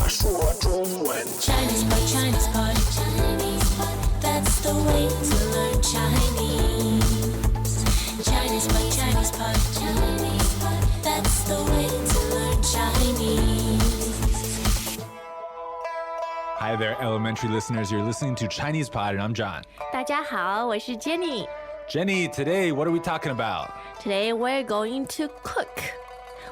说中文。Chinese pot, Chinese pot, Chinese pot. That's the way to learn Chinese. Chinese pot, Chinese pot, Chinese pot. That's the way to learn Chinese. Hi there, elementary listeners. You're listening to Chinese Pod, and I'm John. 大家好，我是 Jenny. Jenny, today, what are we talking about? Today we're going to cook.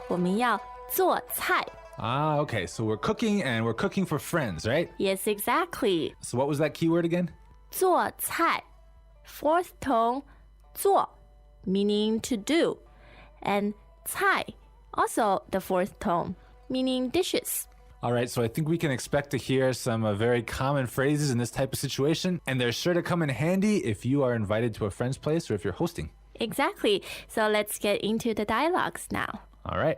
我们要做菜。Okay, so we're cooking and we're cooking for friends, right? Yes, exactly. So what was that keyword again? 做菜 Fourth tone 做 meaning to do. And 菜 also the fourth tone meaning dishes. All right, so I think we can expect to hear some very common phrases in this type of situation, and they're sure to come in handy if you are invited to a friend's place or if you're hosting. Exactly. So let's get into the dialogues now. All right.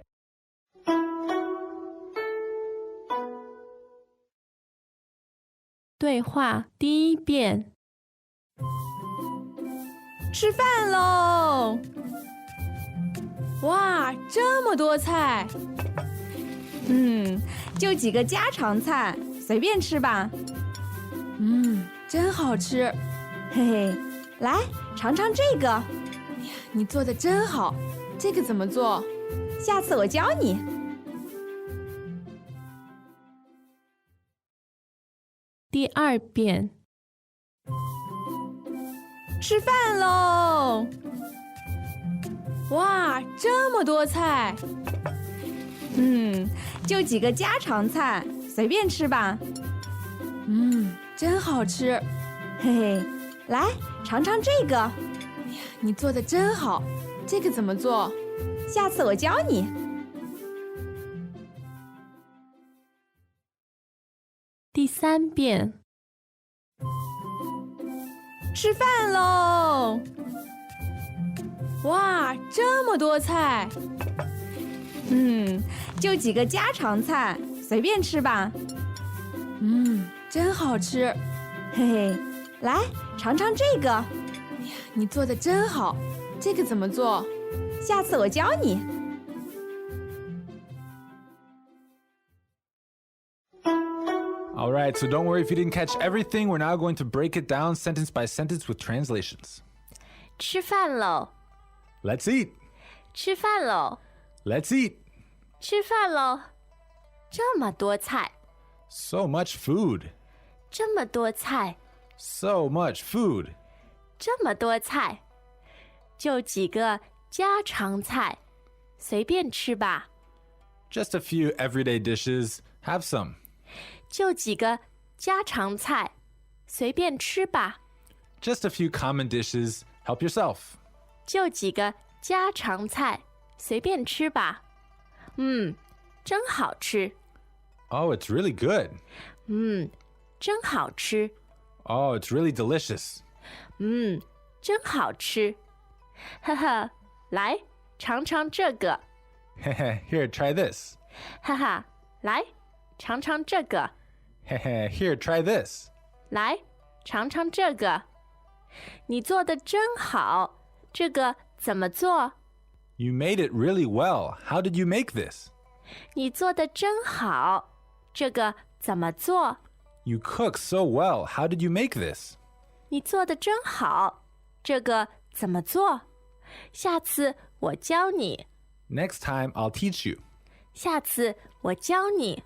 对话第一遍。吃饭喽！哇，这么多菜！就几个家常菜，随便吃吧。真好吃。嘿嘿，来尝尝这个。哎呀，你做的真好，这个怎么做？下次我教你。第二遍。吃饭喽！哇，这么多菜！就几个家常菜，随便吃吧。真好吃。嘿嘿，来尝尝这个。哎呀，你做的真好，这个怎么做？下次我教你。第三遍。吃饭喽！哇，这么多菜！就几个家常菜，随便吃吧。真好吃。嘿嘿，来尝尝这个。哎呀，你做的真好，这个怎么做？下次我教你。All right, so don't worry if you didn't catch everything. We're now going to break it down sentence by sentence with translations. 吃饭喽！ Let's eat. 吃饭喽！ Let's eat. 吃饭喽！这么多菜， So much food. 这么多菜， So much food. 这么多菜，就几个家常菜，随便吃吧。 Just a few everyday dishes. Have some. 就几个家常菜，随便吃吧。 Just a few common dishes. Help yourself. 就几个家常菜，随便吃吧。真好吃。 Oh, it's really good. 真好吃。 Oh, it's really delicious. 真好吃。呵呵，来尝尝这个。 Here, try this. 哈哈，来尝尝这个。 Here, try this. 来尝尝这个。你做的真好，这个怎么做？ You made it really well. How did you make this? 你做的真好，这个怎么做？ You cook so well. How did you make this? 你做的真好，这个怎么做？下次我教你。 Next time, I'll teach you. 下次我教你。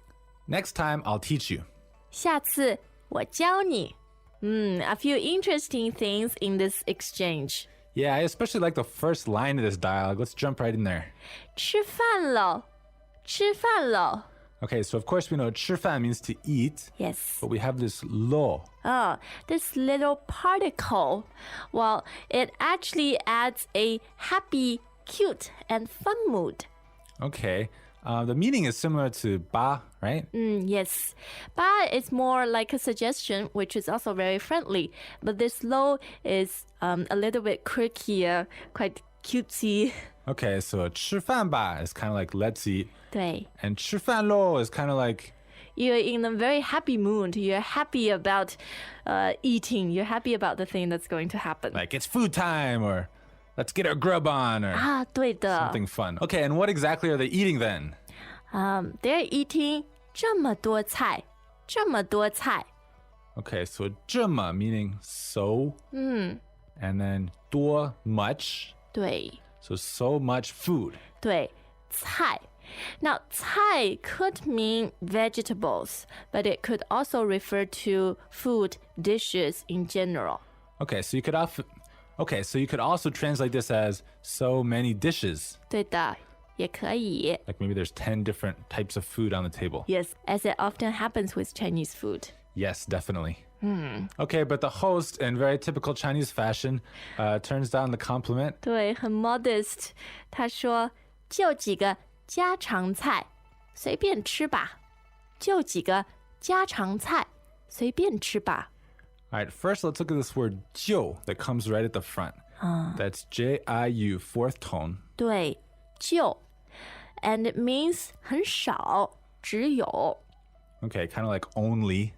Next time, I'll teach you. 下次我教你。A few interesting things in this exchange. Yeah, I especially like the first line of this dialogue. Let's jump right in there. 吃饭喽，吃饭喽。 Okay, so of course we know 吃饭 means to eat, Yes. but we have this lo. Oh, this little particle. Well, it actually adds a happy, cute, and fun mood. Okay, the meaning is similar to ba, right? Yes. Ba is more like a suggestion, which is also very friendly. But this lo is a little bit quirkier, quite cutesy. Okay, so 吃饭吧 is kind of like let's eat, 对. and 吃饭咯 is kind of like You're in a very happy mood. You're happy about eating. You're happy about the thing that's going to happen. it's food time or let's get our grub on or 对的. something fun. Okay, and what exactly are they eating then? They're eating 这么多菜，这么多菜。 Okay, so 这么 meaning so. And then 多 much. 对 So so much food. 对，菜。Now, 菜 could mean vegetables, but it could also refer to food dishes in general. Okay, so you could also translate this as so many dishes. 对的，也可以。 Like maybe there's 10 different types of food on the table. Yes, as it often happens with Chinese food. Yes, definitely. Okay, but the host, in very typical Chinese fashion, turns down the compliment. 对，很 modest。他说：“就几个家常菜，随便吃吧。就几个家常菜，随便吃吧。” All right, first let's look at this word 就 that comes right at the front. That's J-I-U, fourth tone. 对，就 ，and it means 很少，只有。 Okay, kind of like only,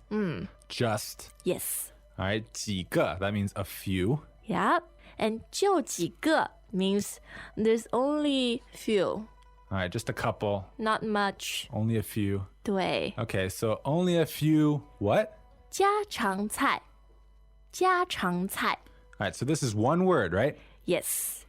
just. Yes, All right, 几个, that means a few. yeah, and 就几个 means there's only few, All right, just a couple, not much. only a few. 对， Okay, so only a few, what? 家常菜，家常菜。 All right, so this is one word, right? Yes,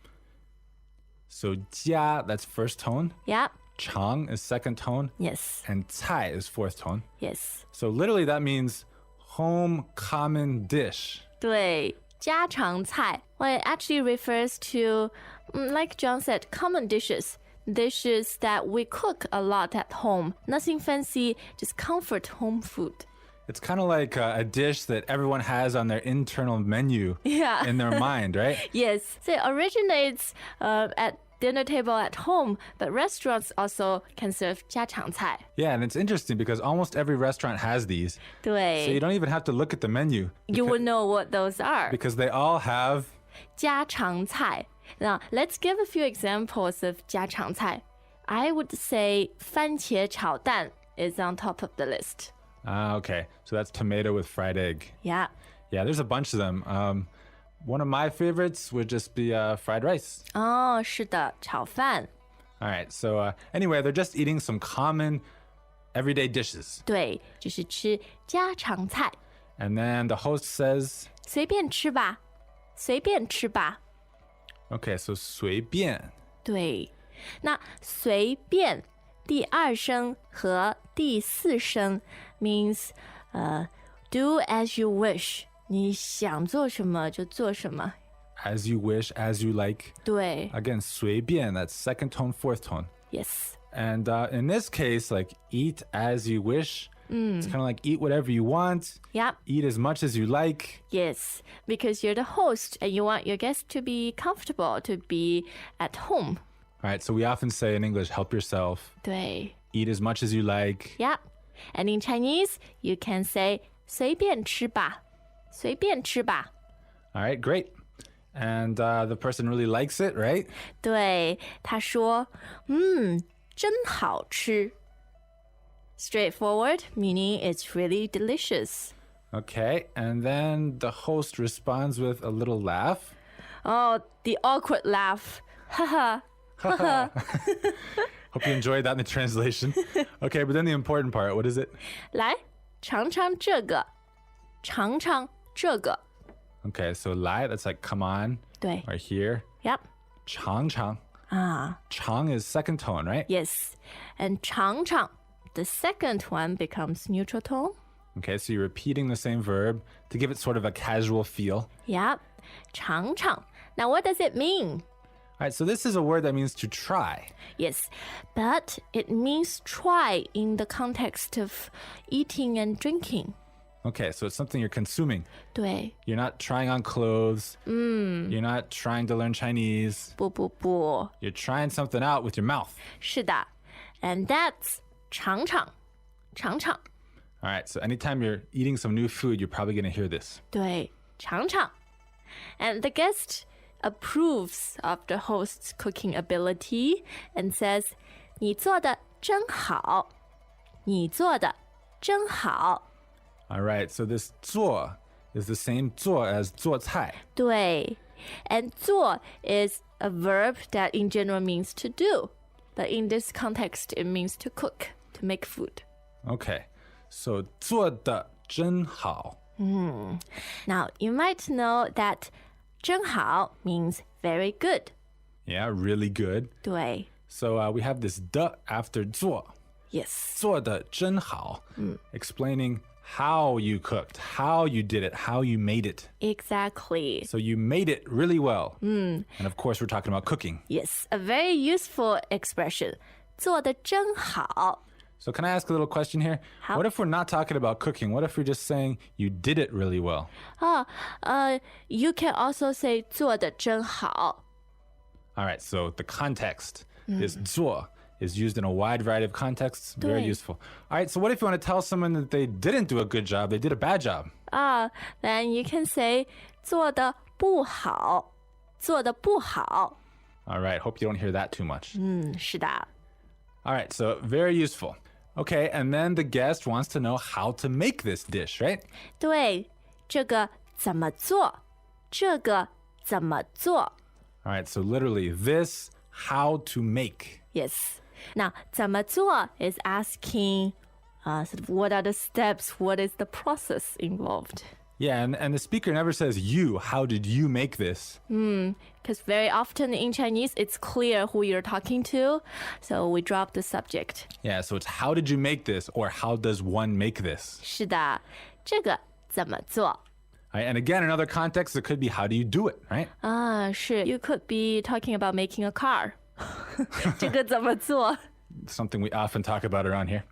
So 家, that's first tone. yeah, 长 is second tone. yes, And 菜 is fourth tone. yes. So literally that means home common dish. 对，家常菜 well, it actually refers to, like John said, common dishes. Dishes that we cook a lot at home. Nothing fancy, just comfort home food. It's kind of like a dish that everyone has on their internal menu Yeah. in their mind, right? Yes, so it originates at dinner table at home, but restaurants also can serve 家常菜. Yeah, and it's interesting because almost every restaurant has these. So you 对 don't even have to look at the menu you would know what those are. because they all have. 家常菜. Now, let's give a few examples of 家常菜. I would say 番茄炒蛋 is on top of the list. Okay. So that's tomato with fried egg. Yeah. Yeah, there's a bunch of them. One of my favorites would just be fried rice. 哦，是的，炒饭。 All right. So anyway, they're just eating some common everyday dishes. 对，就是吃家常菜， And then the host says, 随便吃吧，随便吃吧。 okay, so 随便.对，那随便第二声和第四声 means do as you wish， 你想做什么就做什么。 As you wish, as you like. 对 Again, 随便, that's second tone, fourth tone. ，yes， And in this case, like eat as you wish. It's kind of like eat whatever you want, yep, eat as much as you like. yes, because you're the host and you want your guests to be comfortable, to be at home. All right, so we often say in English, help yourself, 对 eat as much as you like. ，yep, and in Chinese you can say 随便吃吧，随便吃吧。 All right, great. And the person really likes it, right? 对，他说，真好吃。Straightforward, meaning it's really delicious. Okay, and then the host responds with a little laugh. Oh, the awkward laugh. Haha. Hope you enjoyed that in the translation. Okay, but then the important part, what is it? 来，尝尝这个，尝尝这个。 Okay, so 来, that's like come on, 对 or here.，Yep. 长长. 啊 Chang is second tone, right? Yes. And 尝尝, the second one becomes neutral tone. Okay, so you're repeating the same verb to give it sort of a casual feel. Yep. 尝尝. Now, what does it mean? All right, so this is a word that means to try. Yes, but it means try in the context of eating and drinking. Okay, so it's something you're consuming. 对， You're not trying on clothes. You're not trying to learn Chinese. 不不不， You're trying something out with your mouth. 是的，and that's 尝尝，尝尝， All right, so anytime you're eating some new food, you're probably going to hear this. 对，尝尝。And the guest approves of the host's cooking ability and says, 你做的真好，你做的真好。 All right, so this 做 is the same 做 as 做菜. 对，and 做 is a verb that in general means to do, but in this context it means to cook, to make food. Okay. So 做得真好. Now, you might know that 真好 means very good. Yeah, really good. 对 So we have this 的 after 做. Yes. 做得真好. Explaining how you cooked, how you did it, how you made it. Exactly. So you made it really well. And of course, we're talking about cooking. Yes, a very useful expression. 做得真好. So can I ask a little question here? How? What if we're not talking about cooking? What if we're just saying you did it really well? You can also say 做得真好. All right, so the context is 做 is used in a wide variety of contexts. Very 对 useful. All right, so what if you want to tell someone that they didn't do a good job, they did a bad job? Then you can say 做得不好. 做得不好. All right, hope you don't hear that too much. 是的. All right, so very useful. Okay, and then the guest wants to know how to make this dish, right? 对，这个怎么做？这个怎么做？ All right, so literally this, how to make. Yes. Now, 怎么做 is asking sort of what are the steps, what is the process involved? Yeah, and the speaker never says you, how did you make this? Because very often in Chinese, it's clear who you're talking to, so we drop the subject. Yeah, so it's how did you make this or how does one make this? 是的，这个怎么做？ All right, and again, in other contexts, it could be how do you do it, right? 是 You could be talking about making a car. 这个怎么做？ Something we often talk about around here.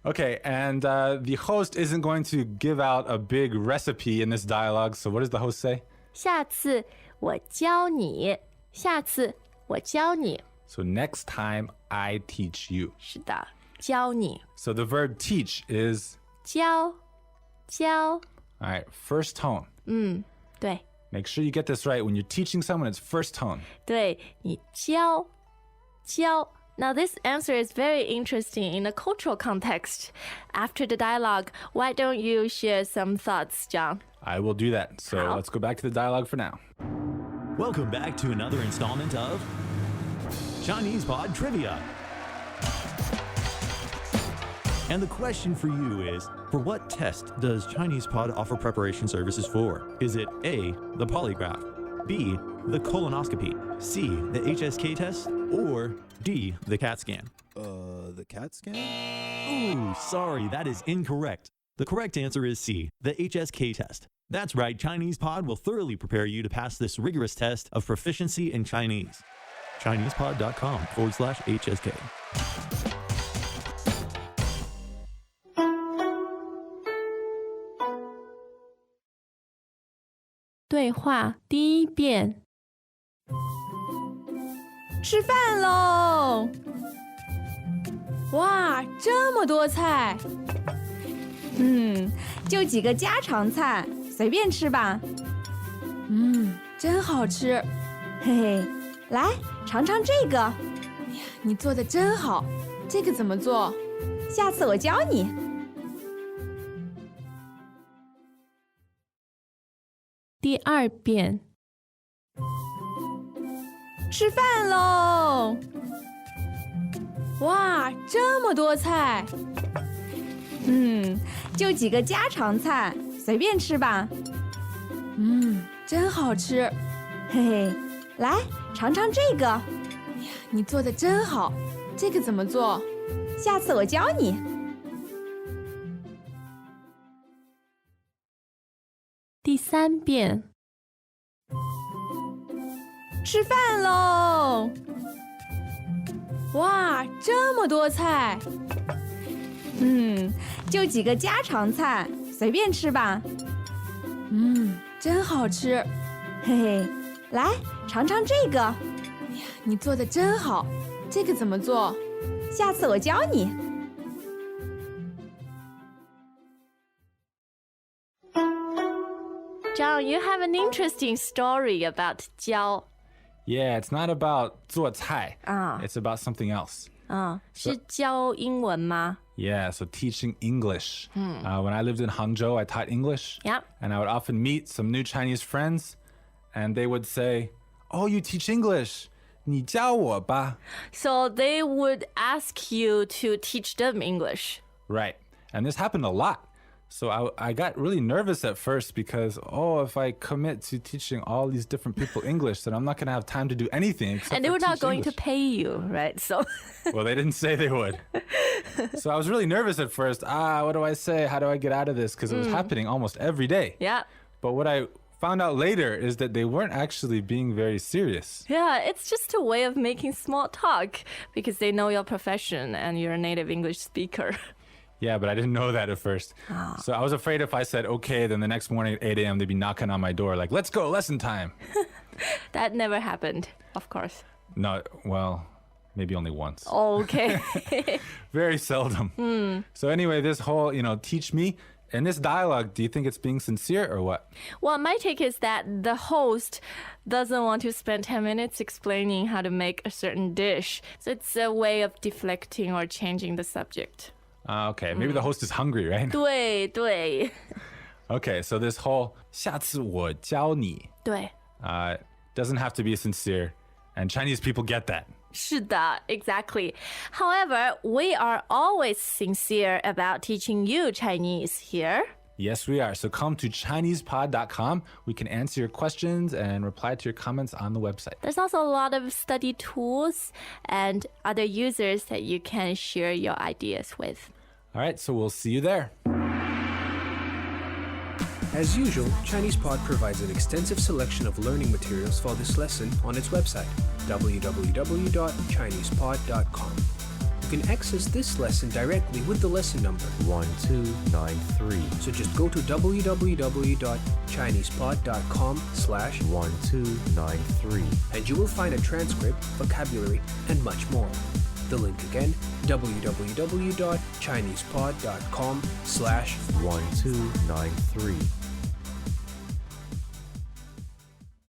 Okay, and the host isn't going to give out a big recipe in this dialogue, so what does the host say? 下次我教你，下次我教你。 So next time I teach you. 是的，教你， So the verb teach is, 教，教， all right, first tone. 对。 Make sure you get this right. When you're teaching someone, it's first tone. 对你教教 Now this answer is very interesting in a cultural context. After the dialogue, why don't you share some thoughts, John? I will do that. So How? let's go back to the dialogue for now. Welcome back to another installment of Chinese Pod Trivia. And the question for you is, for what test does Chinese Pod offer preparation services for? Is it A, the polygraph, B, the colonoscopy, C, the HSK test, or D, the CAT scan? The CAT scan? Ooh, sorry, that is incorrect. The correct answer is C, the HSK test. That's right, Chinese Pod will thoroughly prepare you to pass this rigorous test of proficiency in Chinese. ChinesePod.com/HSK. 对话第一遍，吃饭喽！哇，这么多菜！就几个家常菜，随便吃吧。真好吃，嘿嘿，来尝尝这个。哎呀，你做的真好，这个怎么做？下次我教你。第二遍，吃饭喽！哇，这么多菜！就几个家常菜，随便吃吧。真好吃，嘿嘿，来尝尝这个。哎呀，你做的真好，这个怎么做？下次我教你。第三遍，吃饭喽！哇，这么多菜！就几个家常菜，随便吃吧。真好吃，嘿嘿，来尝尝这个。哎呀，你做的真好，这个怎么做？下次我教你。John, you have an interesting story about 教 Yeah, it's not about 做菜. Ah. It's about something else. 是教英文吗？ Yeah, so teaching English. When I lived in Hangzhou, I taught English. Yep. And I would often meet some new Chinese friends, and they would say, "Oh, you teach English. 你教我吧." So they would ask you to teach them English. Right. And this happened a lot. So I got really nervous at first because, if I commit to teaching all these different people English, then I'm not going to have time to do anything. And they were not going to pay you, right? So Well, they didn't say they would. So I was really nervous at first. What do I say? How do I get out of this? Because it was happening almost every day. yeah. But what I found out later is that they weren't actually being very serious. Yeah, it's just a way of making small talk because they know your profession and you're a native English speaker. Yeah, but I didn't know that at first. So I was afraid if I said, okay, then the next morning at 8 a.m., they'd be knocking on my door like, let's go, lesson time. That never happened, of course. No, well, maybe only once. Okay. Very seldom. So anyway, this whole, teach me. In this dialogue, do you think it's being sincere or what? Well, my take is that the host doesn't want to spend 10 minutes explaining how to make a certain dish. So it's a way of deflecting or changing the subject. Okay, maybe the host is hungry, right? 对对 Okay, so this whole 下次我教你 对 doesn't have to be sincere, and Chinese people get that. 是的 exactly. However, we are always sincere about teaching you Chinese here. Yes, we are. So come to ChinesePod.com. We can answer your questions and reply to your comments on the website. There's also a lot of study tools and other users that you can share your ideas with. All right, so we'll see you there. As usual, ChinesePod provides an extensive selection of learning materials for this lesson on its website, www.chinesepod.com. You can access this lesson directly with the lesson number 1293. So just go to www.chinesepod.com/1293 and you will find a transcript, vocabulary, and much more. The link again, www.chinesepod.com/1293.